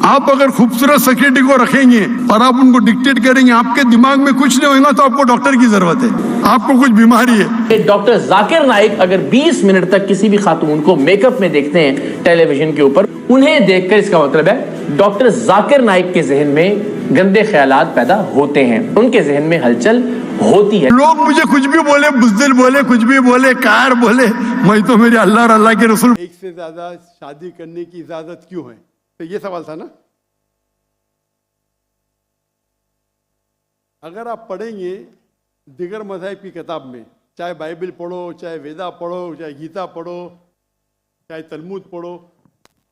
आप अगर खूबसूरत सेक्रेटरी को रखेंगे और आप उनको डिक्टेट करेंगे, आपके दिमाग में कुछ नहीं होगा, तो आपको डॉक्टर की जरूरत है, आपको कुछ बीमारी है। डॉक्टर जाकिर नाइक अगर 20 मिनट तक किसी भी खातून को मेकअप में देखते हैं टेलीविजन के ऊपर, उन्हें देखकर इसका मतलब है डॉक्टर जाकिर नाइक के जहन में गंदे ख्यालात पैदा होते हैं, उनके जहन में हलचल होती है। लोग मुझे कुछ भी बोले, बुज़दिल बोले, कुछ भी बोले, कार बोले, मैं तो मेरे अल्लाह और अल्लाह के रसूल। एक से ज्यादा शादी करने की इजाजत क्यों है, तो ये सवाल था ना। अगर आप पढ़ेंगे दिगर मज़हब की किताब में, चाहे बाइबल पढ़ो, चाहे वेदा पढ़ो, चाहे गीता पढ़ो, चाहे तलमुद पढ़ो,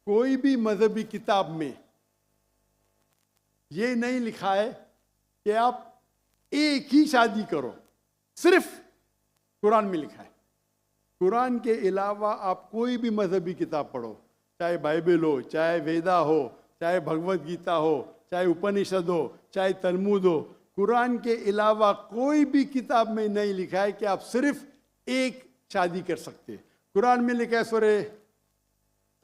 कोई भी मजहबी किताब में ये नहीं लिखा है कि आप एक ही शादी करो, सिर्फ कुरान में लिखा है। कुरान के अलावा आप कोई भी मजहबी किताब पढ़ो, चाहे बाइबल हो, चाहे वेदा हो, चाहे भगवत गीता हो, चाहे उपनिषद हो, चाहे तलमुद हो, कुरान के अलावा कोई भी किताब में नहीं लिखा है कि आप सिर्फ एक शादी कर सकते हैं। कुरान में लिखा है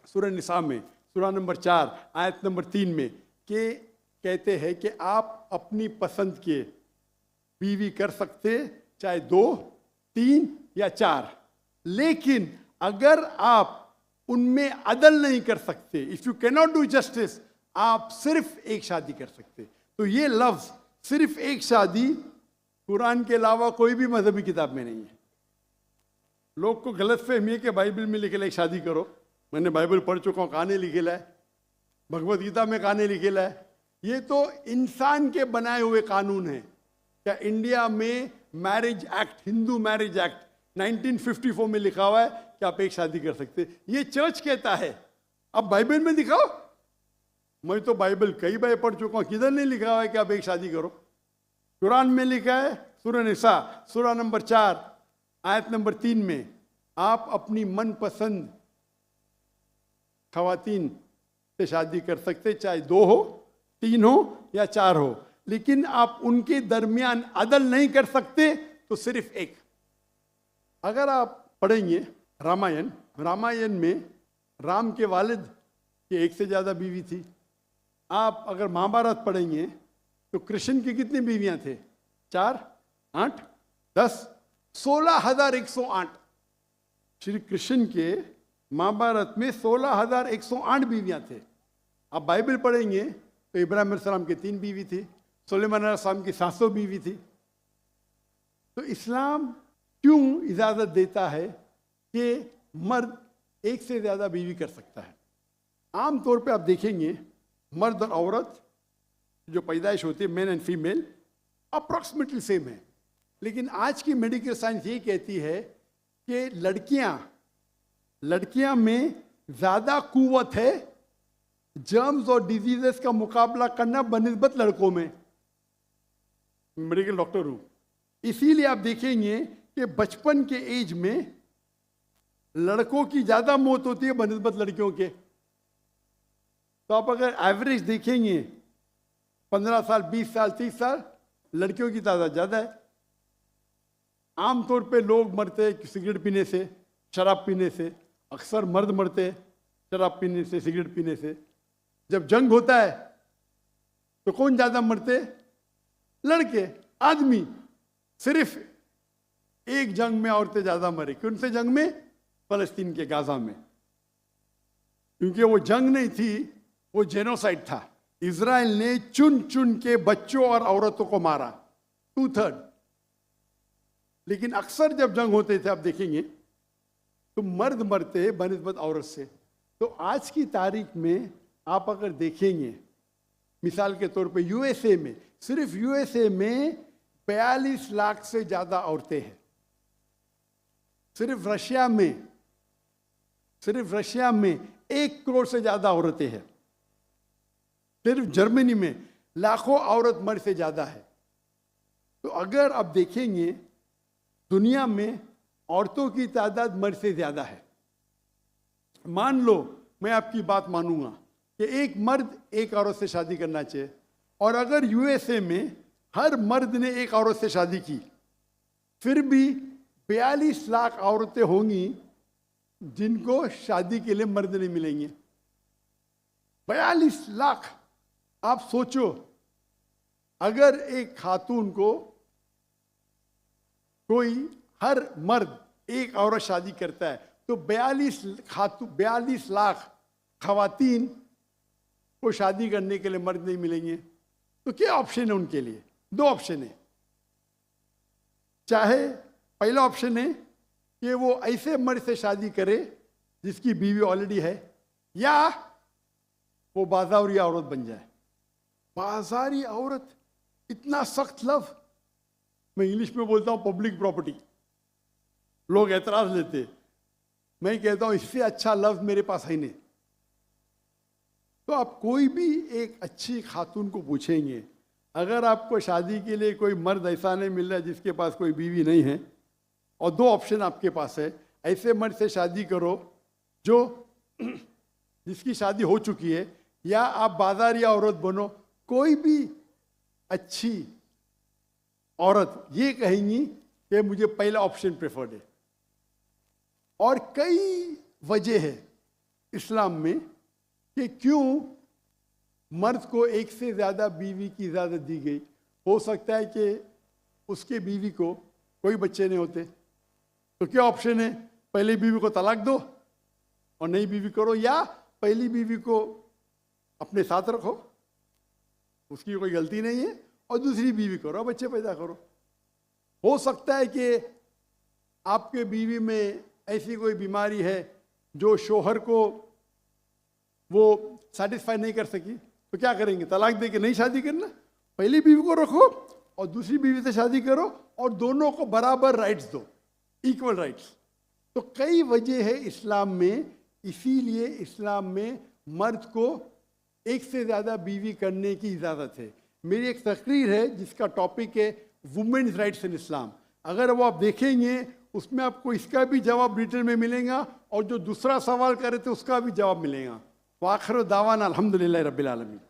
सूरह निसा में, सूरह नंबर 4 आयत नंबर 3 में, कि कहते हैं कि आप अपनी पसंद के बीवी कर सकते, चाहे 2, 3 या 4, लेकिन अगर आप उनमें अदल नहीं कर सकते, if you can not do justice, आप सिर्फ एक शादी कर सकते। तो ये लफ्ज सिर्फ एक शादी कुरान के अलावा कोई भी मजहबी किताब में नहीं है। लोग को गलत फहमी है कि बाइबल में लिखेला एक शादी करो। मैंने बाइबल पढ़ चुका हूँ, कहानी लिखेला है, भगवत गीता में कहानी लिखेला है। ये तो इंसान के बनाए हुए कानून हैं। क्या इंडिया में marriage act, Hindu marriage act 1954 में लिखा हुआ है कि आप एक शादी कर सकते, ये चर्च कहता है। अब बाइबल में दिखाओ। मैं तो बाइबल कई बार पढ़ चुका हूँ, किधर नहीं लिखा हुआ है कि आप एक शादी करो। कुरान में लिखा है सूरह निसा, सूरह नंबर 4 आयत नंबर 3 में, आप अपनी मनपसंद खवातीन से शादी कर सकते, चाहे 2 हो, 3 हो या 4 हो, लेकिन आप उनके दरमियान अदल नहीं कर सकते, तो सिर्फ एक। अगर आप पढ़ेंगे रामायण में राम के वालिद की एक से ज़्यादा बीवी थी। आप अगर महाभारत पढ़ेंगे तो कृष्ण की कितनी बीवियां थे? 4, 8, 10, 16,108। श्री कृष्ण के महाभारत में 16,108 बीवियां थे। आप बाइबल पढ़ेंगे तो इब्राहिम अलैहिस्सलाम की 3 बीवी थी, सुलेमान अलैहिस्सलाम की 700 बीवी थी। तो इस्लाम क्यों इजाज़त देता है कि मर्द एक से ज़्यादा बीवी कर सकता है? आम तौर पे आप देखेंगे मर्द और औरत जो पैदाइश होती है, main and female, approximately same है। लेकिन आज की मेडिकल साइंस ये कहती है कि लड़कियां में ज़्यादा कुव्वत है जर्म्स और डिजीजेस का मुकाबला करना बनिस्बत लड़कों में। मेडिकल डॉक्टर हूँ, इसीलिए आप देखेंगे कि बचपन के एज में लड़कों की ज़्यादा मौत होती है बनिस्बत लड़कियों के। तो आप अगर एवरेज देखेंगे 15 साल, 20 साल, 30 साल, लड़कियों की तादाद ज़्यादा है। आमतौर पे लोग मरते हैं सिगरेट पीने से, शराब पीने से। अक्सर मर्द मरते हैं शराब पीने से, सिगरेट पीने से। जब जंग होता है तो कौन ज़्यादा मरते? लड़के, आदमी। सिर्फ एक जंग में औरतें ज़्यादा मरी। कौन से जंग में? फलस्तीन के गाजा में। क्योंकि वो जंग नहीं थी, वो जेनोसाइड था। इजराइल ने चुन चुन के बच्चों और औरतों को मारा, 2/3। लेकिन अक्सर जब जंग होते थे, आप देखेंगे तो मर्द मरते बनिस्बत औरत से। तो आज की तारीख में आप अगर देखेंगे, मिसाल के तौर पे यूएसए में, सिर्फ यूएसए में 42 लाख से ज़्यादा औरतें हैं। सिर्फ रशिया में 1 करोड़ से ज़्यादा औरतें हैं। सिर्फ जर्मनी में लाखों औरत मर्द से ज़्यादा है। तो अगर आप देखेंगे दुनिया में औरतों की तादाद मर्द से ज़्यादा है। मान लो मैं आपकी बात मानूंगा कि एक मर्द एक औरत से शादी करना चाहिए, और अगर यूएसए में हर मर्द ने एक औरत से शादी की, फिर भी 42 लाख औरतें होंगी जिनको शादी के लिए मर्द नहीं मिलेंगे। 42 लाख। आप सोचो, अगर एक खातून को कोई, हर मर्द एक औरत शादी करता है, तो 42 लाख खवातीन को शादी करने के लिए मर्द नहीं मिलेंगे। तो क्या ऑप्शन है उनके लिए? 2 ऑप्शन है। चाहे पहला ऑप्शन है कि वो ऐसे मर्द से शादी करे जिसकी बीवी ऑलरेडी है, या वो बाजारी औरत बन जाए। बाजारी औरत, इतना सख्त लफ्ज, मैं इंग्लिश में बोलता हूं पब्लिक प्रॉपर्टी, लोग एतराज लेते, मैं कहता हूं इससे अच्छा लफ्ज मेरे पास है नहीं। तो आप कोई भी एक अच्छी खातून को पूछेंगे, अगर आपको शादी के लिए कोई मर्द ऐसा नहीं मिल रहा है जिसके पास कोई बीवी नहीं है, और 2 ऑप्शन आपके पास है, ऐसे मर्द से शादी करो जो जिसकी शादी हो चुकी है, या आप बाजारी औरत बनो। कोई भी अच्छी औरत ये कहेंगी कि मुझे पहला ऑप्शन प्रेफर्ड है। और कई वजह है इस्लाम में कि क्यों मर्द को एक से ज़्यादा बीवी की इजाज़त दी गई। हो सकता है कि उसके बीवी को कोई बच्चे नहीं होते, तो क्या ऑप्शन है? पहली बीवी को तलाक दो और नई बीवी करो, या पहली बीवी को अपने साथ रखो, उसकी कोई गलती नहीं है, और दूसरी बीवी करो, बच्चे पैदा करो। हो सकता है कि आपके बीवी में ऐसी कोई बीमारी है जो शोहर को वो सेटिस्फाई नहीं कर सकी, तो क्या करेंगे? तलाक दे के नहीं शादी करना, पहली बीवी को रखो और दूसरी बीवी से शादी करो, और दोनों को बराबर राइट्स दो, इक्वल राइट्स। तो कई वजह है इस्लाम में, इसीलिए इस्लाम में मर्द को एक से ज़्यादा बीवी करने की इजाज़त है। मेरी एक तकरीर है जिसका टॉपिक है वुमेन्स राइट्स इन इस्लाम। अगर वो आप देखेंगे उसमें आपको इसका भी जवाब डिटेल में मिलेगा, और जो दूसरा सवाल करे थे उसका भी जवाब मिलेगा। वाखिर दावाना अल्हम्दुलिल्लाह रब्बिल आलमीन।